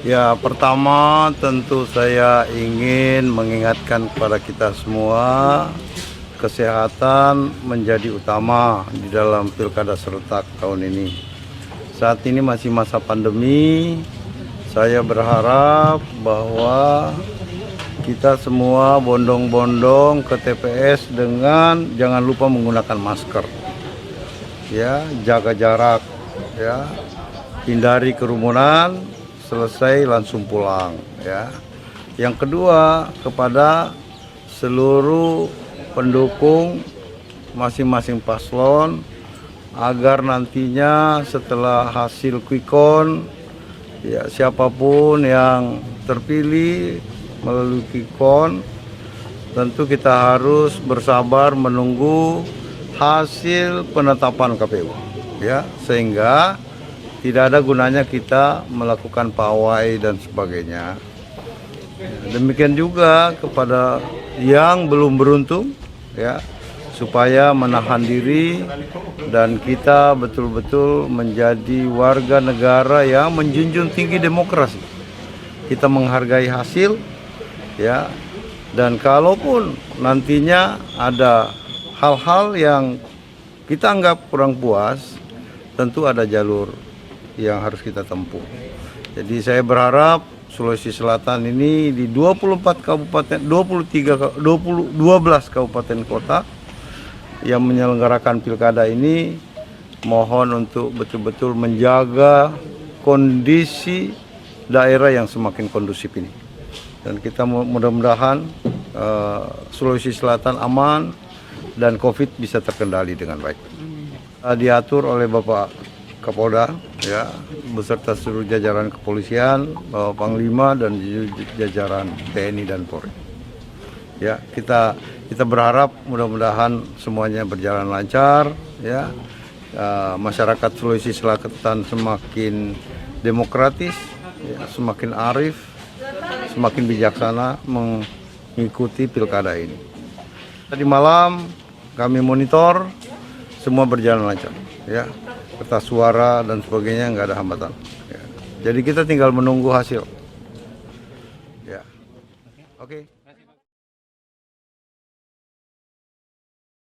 Ya, pertama tentu saya ingin mengingatkan kepada kita semua, kesehatan menjadi utama di dalam pilkada serentak tahun ini. Saat ini masih masa pandemi, saya berharap bahwa kita semua bondong-bondong ke TPS dengan jangan lupa menggunakan masker. Ya, jaga jarak, ya, hindari kerumunan, selesai langsung pulang, ya. Yang kedua, kepada seluruh pendukung masing-masing paslon agar nantinya setelah hasil quick count, ya, siapapun yang terpilih melalui quick count, tentu kita harus bersabar menunggu hasil penetapan KPU, ya, sehingga tidak ada gunanya kita melakukan pawai dan sebagainya. Demikian juga kepada yang belum beruntung, ya, supaya menahan diri dan kita betul-betul menjadi warga negara yang menjunjung tinggi demokrasi. Kita menghargai hasil, ya, dan kalaupun nantinya ada hal-hal yang kita anggap kurang puas, tentu ada jalur yang harus kita tempuh. Jadi saya berharap Sulawesi Selatan ini di 24 kabupaten, 12 kabupaten kota yang menyelenggarakan pilkada ini, mohon untuk betul-betul menjaga kondisi daerah yang semakin kondusif ini. Dan kita mudah-mudahan Sulawesi Selatan aman dan COVID bisa terkendali dengan baik. Diatur oleh Bapak Kapolda, ya, beserta seluruh jajaran kepolisian, Bapak Panglima dan jajaran TNI dan Polri. Ya, kita berharap mudah-mudahan semuanya berjalan lancar, ya. Masyarakat Sulawesi Selatan semakin demokratis, ya, semakin arif, semakin bijaksana mengikuti pilkada ini. Tadi malam kami monitor, semua berjalan lancar, ya, kertas suara dan sebagainya nggak ada hambatan. Ya. Jadi kita tinggal menunggu hasil. Ya, oke.